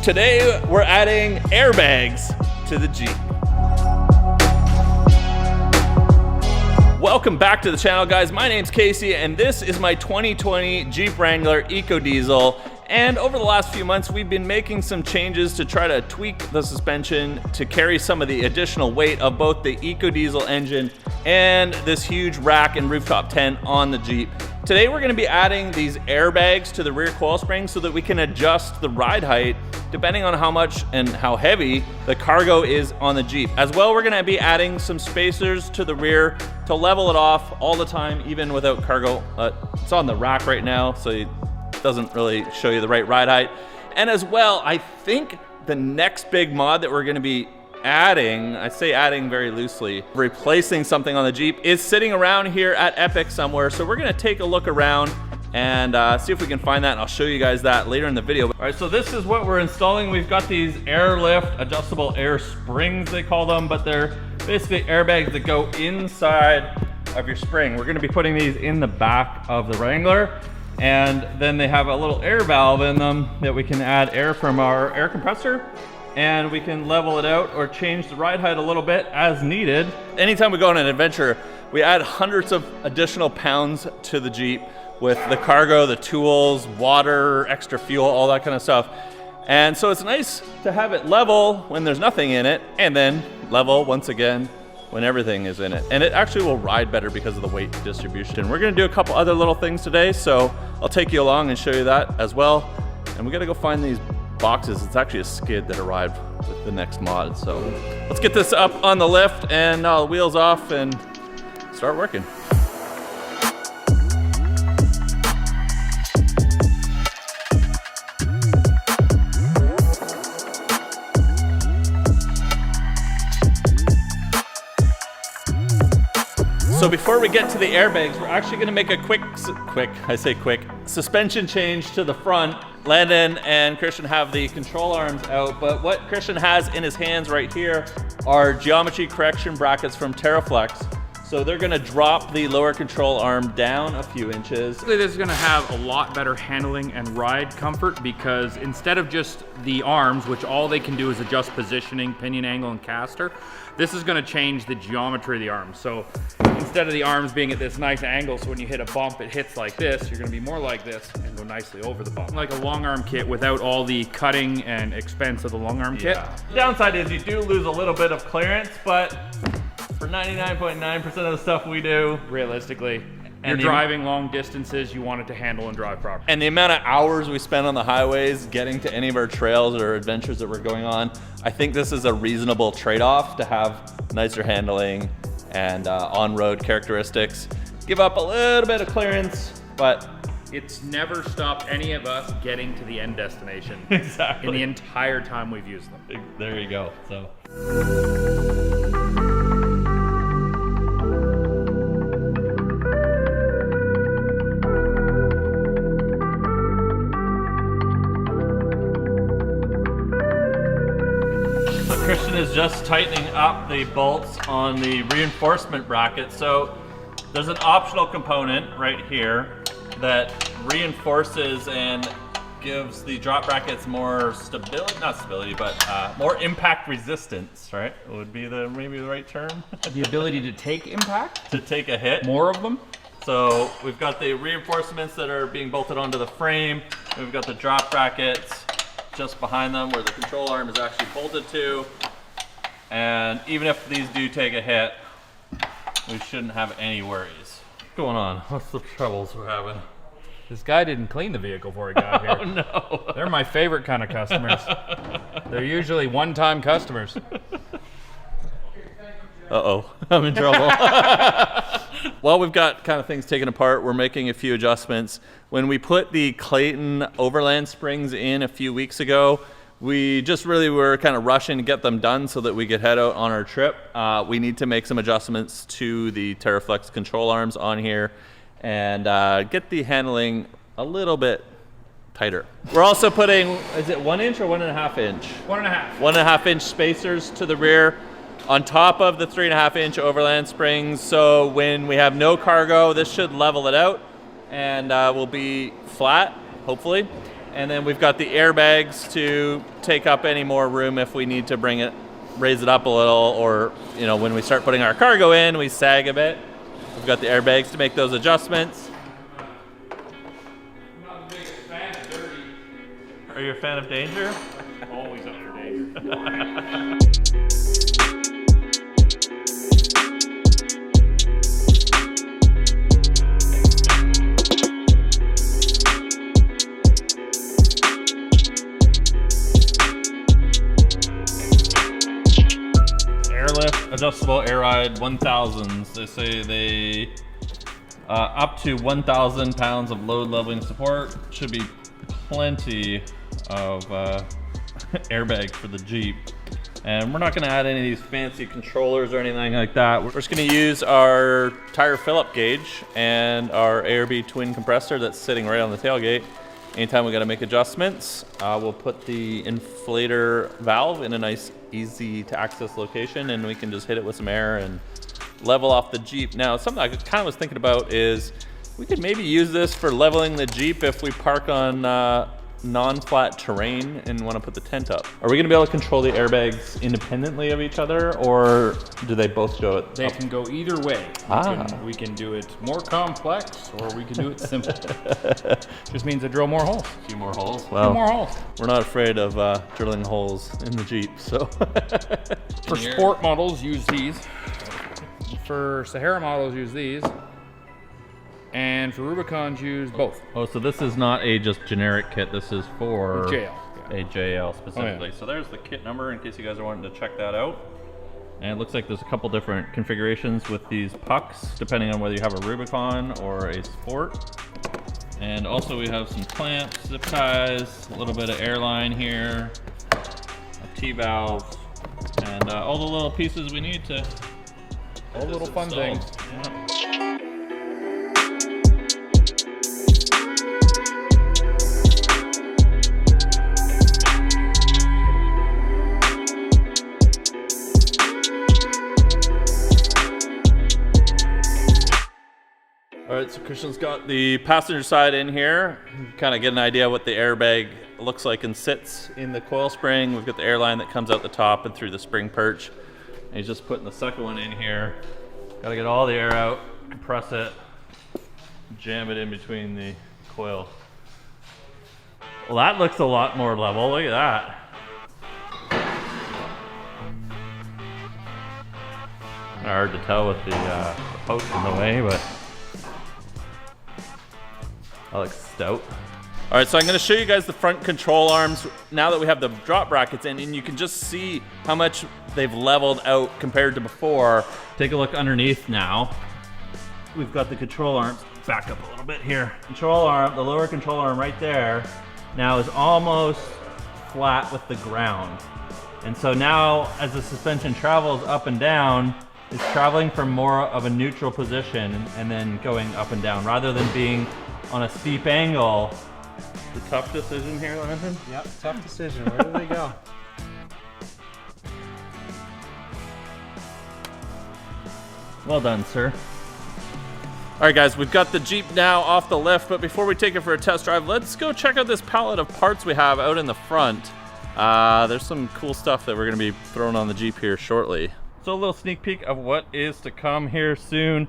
Today we're adding airbags to the Jeep. Welcome back to the channel, guys. My name's Casey and this is my 2020 Jeep Wrangler Ecodiesel. And over the last few months, we've been making some changes to try to tweak the suspension to carry some of the additional weight of both the Ecodiesel engine and this huge rack and rooftop tent on the Jeep. Today, we're gonna be adding these airbags to the rear coil springs so that we can adjust the ride height depending on how much and how heavy the cargo is on the Jeep. As well, we're gonna be adding some spacers to the rear to level it off all the time, even without cargo. It's on the rack right now, so it doesn't really show you the right ride height. And as well, I think the next big mod that we're gonna be adding, I say adding very loosely, replacing something on the Jeep, is sitting around here at Epic somewhere. So we're gonna take a look around and see if we can find that, and I'll show you guys that later in the video. All right, so this is what we're installing. We've got these airlift adjustable air springs, they call them, but they're basically airbags that go inside of your spring. We're gonna be putting these in the back of the Wrangler, and then they have a little air valve in them that we can add air from our air compressor, and we can level it out or change the ride height a little bit as needed. Anytime we go on an adventure, we add hundreds of additional pounds to the Jeep with the cargo, the tools, water, extra fuel, all that kind of stuff. And so it's nice to have it level when there's nothing in it, and then level once again when everything is in it. And it actually will ride better because of the weight distribution. We're gonna do a couple other little things today, so I'll take you along and show you that as well. And we gotta go find these boxes. It's actually a skid that arrived with the next mod. So let's get this up on the lift and wheels off and start working. So before we get to the airbags, we're actually gonna make a quick suspension change to the front. Landon and Christian have the control arms out, but what Christian has in his hands right here are geometry correction brackets from TerraFlex. So they're gonna drop the lower control arm down a few inches. This is gonna have a lot better handling and ride comfort because instead of just the arms, which all they can do is adjust positioning, pinion angle, and caster, this is gonna change the geometry of the arms. So instead of the arms being at this nice angle, so when you hit a bump, it hits like this, you're gonna be more like this and go nicely over the bump. Like a long arm kit without all the cutting and expense of the long arm kit. The downside is you do lose a little bit of clearance, but for 99.9% of the stuff we do, realistically, you're driving long distances, you want it to handle and drive properly. And the amount of hours we spend on the highways getting to any of our trails or adventures that we're going on, I think this is a reasonable trade-off to have nicer handling and on-road characteristics. Give up a little bit of clearance, but it's never stopped any of us getting to the end destination. Exactly. In the entire time we've used them. There you go. So. Christian is just tightening up the bolts on the reinforcement bracket. So there's an optional component right here that reinforces and gives the drop brackets more stability, not stability, but more impact resistance, right? Would be maybe the right term. The ability to take impact? To take a hit. More of them? So we've got the reinforcements that are being bolted onto the frame. We've got the drop brackets just behind them where the control arm is actually bolted to. And even if these do take a hit, we shouldn't have any worries. What's going on? What's the troubles we're having? This guy didn't clean the vehicle before he got here. Oh no. They're my favorite kind of customers. They're usually one-time customers. Uh-oh, I'm in trouble. While we've got kind of things taken apart, we're making a few adjustments. When we put the Clayton Overland springs in a few weeks ago, we just really were kind of rushing to get them done so that we could head out on our trip. We need to make some adjustments to the TerraFlex control arms on here and get the handling a little bit tighter. We're also putting, is it 1 inch or 1.5 inch? 1.5. 1.5 inch spacers to the rear on top of the 3.5 inch Overland springs. So when we have no cargo, this should level it out and will be flat, hopefully. And then we've got the airbags to take up any more room if we need to raise it up a little, or when we start putting our cargo in, we sag a bit. We've got the airbags to make those adjustments. I'm not the biggest fan of dirty. Are you a fan of danger? Always up for danger. Airlift adjustable air ride 1000s. They say they up to 1,000 pounds of load leveling support. Should be plenty of airbag for the Jeep. And we're not going to add any of these fancy controllers or anything like that. We're just going to use our tire fill-up gauge and our ARB twin compressor that's sitting right on the tailgate. Anytime we got to make adjustments, we'll put the inflator valve in a nice, easy to access location, and we can just hit it with some air and level off the Jeep. Now, something I kind of was thinking about is we could maybe use this for leveling the Jeep if we park on non-flat terrain and want to put the tent up. Are we going to be able to control the airbags independently of each other, or do they both go up? They can go either way. We can do it more complex, or we can do it simple. Just means I drill more holes. A few more holes? Well, more holes. We're not afraid of drilling holes in the Jeep, so. For sport models, use these. For Sahara models, use these. And for Rubicons, use both. Oh, so this is not a just generic kit. This is for JL. A JL specifically. Oh, yeah. So there's the kit number in case you guys are wanting to check that out. And it looks like there's a couple different configurations with these pucks, depending on whether you have a Rubicon or a Sport. And also we have some clamps, zip ties, a little bit of airline here, a T-valve, and all the little pieces we need to all little fun things. Yeah. All right, so Christian's got the passenger side in here. Kind of get an idea what the airbag looks like and sits in the coil spring. We've got the airline that comes out the top and through the spring perch. And he's just putting the second one in here. Got to get all the air out, compress it, jam it in between the coil. Well, that looks a lot more level. Look at that. Hard to tell with the post in the way, but that looks stout. All right, so I'm going to show you guys the front control arms now that we have the drop brackets in, and you can just see how much they've leveled out compared to before. Take a look underneath now. We've got the control arms. Back up a little bit here. Control arm, the lower control arm right there, now is almost flat with the ground. And so now, as the suspension travels up and down, it's traveling from more of a neutral position and then going up and down, rather than being on a steep angle. The tough decision here, Landon? Yep, tough decision. Where do they go? Well done, sir. All right, guys, we've got the Jeep now off the lift, but before we take it for a test drive, let's go check out this palette of parts we have out in the front. There's some cool stuff that we're gonna be throwing on the Jeep here shortly. So a little sneak peek of what is to come here soon.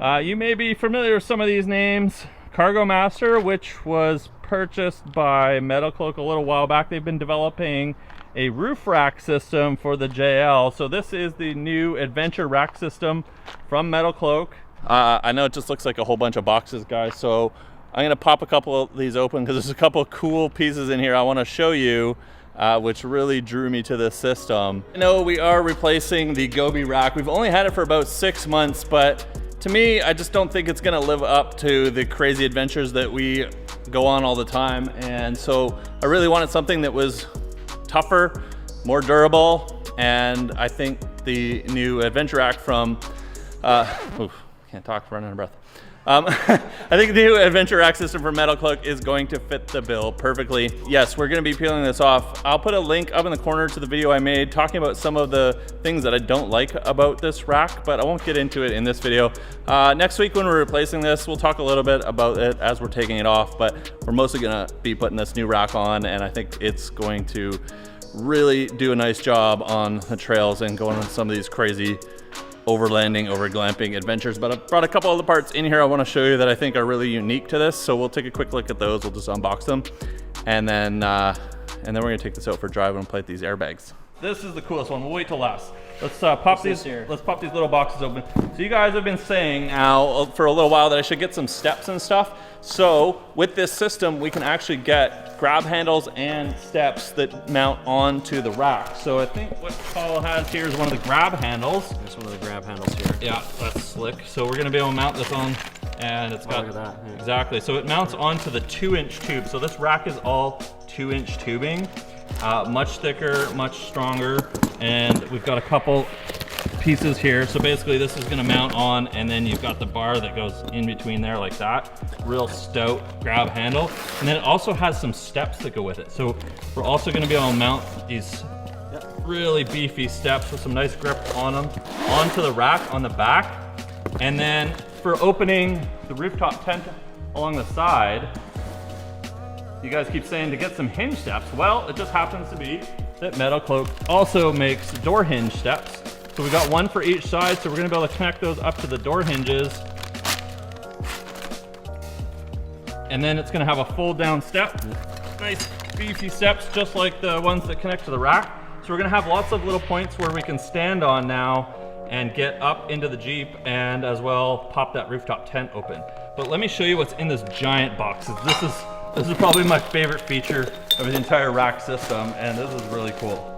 You may be familiar with some of these names. Cargo Master, which was purchased by Metal Cloak a little while back. They've been developing a roof rack system for the JL. So this is the new adventure rack system from Metal Cloak. I know it just looks like a whole bunch of boxes, guys, so I'm gonna pop a couple of these open because there's a couple of cool pieces in here I want to show you, which really drew me to this system. I know we are replacing the Gobi rack. We've only had it for about 6 months, but to me, I just don't think it's gonna live up to the crazy adventures that we go on all the time. And so I really wanted something that was tougher, more durable, and I think the new adventure rack from, can't talk, running out of breath. I think the new adventure rack system for Metal Cloak is going to fit the bill perfectly. Yes, we're gonna be peeling this off. I'll put a link up in the corner to the video I made talking about some of the things that I don't like about this rack, but I won't get into it in this video. Next week when we're replacing this, we'll talk a little bit about it as we're taking it off, but we're mostly gonna be putting this new rack on, and I think it's going to really do a nice job on the trails and going on some of these crazy overlanding, over glamping adventures. But I brought a couple of the parts in here I want to show you that I think are really unique to this. So we'll take a quick look at those. We'll just unbox them, and then we're gonna take this out for a drive and play with these airbags. This is the coolest one. We'll wait till last. Let's pop these here. Let's pop these little boxes open. So you guys have been saying now for a little while that I should get some steps and stuff. So with this system, we can actually get grab handles and steps that mount onto the rack. So I think what Paul has here is one of the grab handles. There's one of the grab handles here. Yeah, that's slick. So we're gonna be able to mount this on, and it's got, look at that. Yeah. Exactly. So it mounts onto the 2-inch tube. So this rack is all 2-inch tubing. Much thicker, much stronger, and we've got a couple pieces here. So basically this is gonna mount on, and then you've got the bar that goes in between there like that. Real stout grab handle. And then it also has some steps that go with it. So we're also gonna be able to mount these really beefy steps with some nice grip on them onto the rack on the back. And then for opening the rooftop tent along the side, you guys keep saying to get some hinge steps. Well, it just happens to be that Metal Cloak also makes door hinge steps. So we got one for each side, so we're gonna be able to connect those up to the door hinges. And then it's gonna have a fold down step. Nice beefy steps, just like the ones that connect to the rack. So we're gonna have lots of little points where we can stand on now and get up into the Jeep, and as well pop that rooftop tent open. But let me show you what's in this giant box. This is probably my favorite feature of the entire rack system, and this is really cool.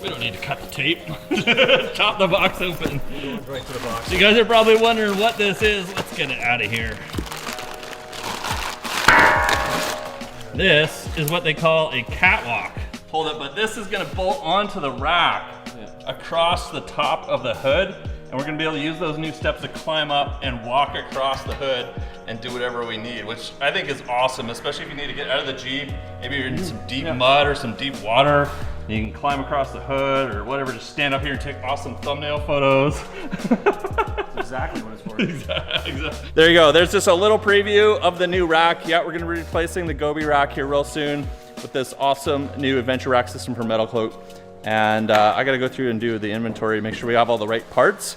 We don't need to cut the tape. Chop the box open. Right to the box. You guys are probably wondering what this is. Let's get it out of here. This is what they call a catwalk. Hold it, but this is gonna bolt onto the rack across the top of the hood. And we're gonna be able to use those new steps to climb up and walk across the hood and do whatever we need, which I think is awesome, especially if you need to get out of the Jeep. Maybe you're in some deep mud or some deep water. You can climb across the hood or whatever, just stand up here and take awesome thumbnail photos. That's exactly what it's for. Exactly. There you go. There's just a little preview of the new rack. Yeah, we're gonna be replacing the Gobi rack here real soon with this awesome new adventure rack system for Metal Cloak. And I gotta go through and do the inventory, make sure we have all the right parts.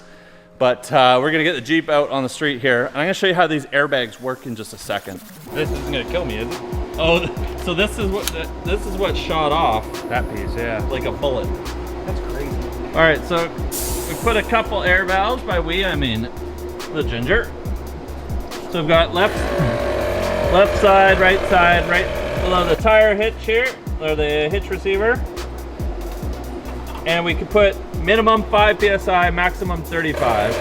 But we're gonna get the Jeep out on the street here. And I'm gonna show you how these airbags work in just a second. This isn't gonna kill me, is it? Oh, so this is what shot off. That piece, yeah. Like a bullet. That's crazy. All right, so we put a couple air valves. By we, I mean the Ginger. So we've got left side, right below the tire hitch here, or the hitch receiver. And we could put minimum 5 PSI, maximum 35. So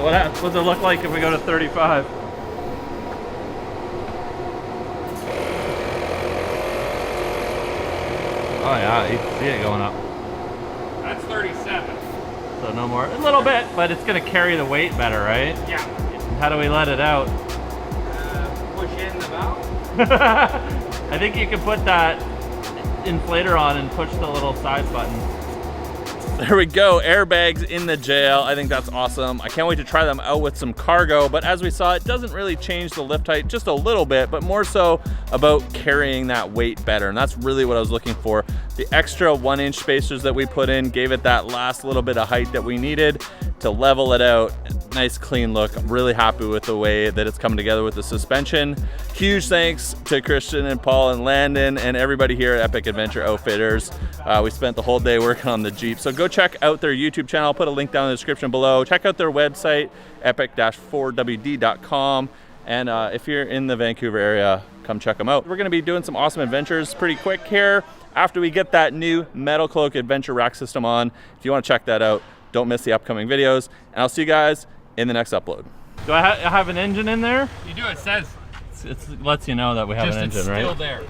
what does it look like if we go to 35? Oh yeah, you can see it going up. That's 37. So no more, a little bit, but it's gonna carry the weight better, right? Yeah. How do we let it out? Push in the valve. I think you can put that inflator on and push the little side button. There we go, airbags in the jail. I think that's awesome. I can't wait to try them out with some cargo, but as we saw, it doesn't really change the lift height just a little bit, but more so about carrying that weight better. And that's really what I was looking for. The extra 1-inch spacers that we put in gave it that last little bit of height that we needed to level it out. Nice clean look. I'm really happy with the way that it's coming together with the suspension. Huge thanks to Christian and Paul and Landon and everybody here at Epic Adventure Outfitters. We spent the whole day working on the Jeep. So go check out their YouTube channel. I'll put a link down in the description below. Check out their website, epic-4wd.com. And if you're in the Vancouver area, come check them out. We're gonna be doing some awesome adventures pretty quick here after we get that new Metal Cloak adventure rack system on. If you wanna check that out, don't miss the upcoming videos. And I'll see you guys in the next upload. Do I have an engine in there? You do, it says. It lets you know that we have an engine, right? It's still there.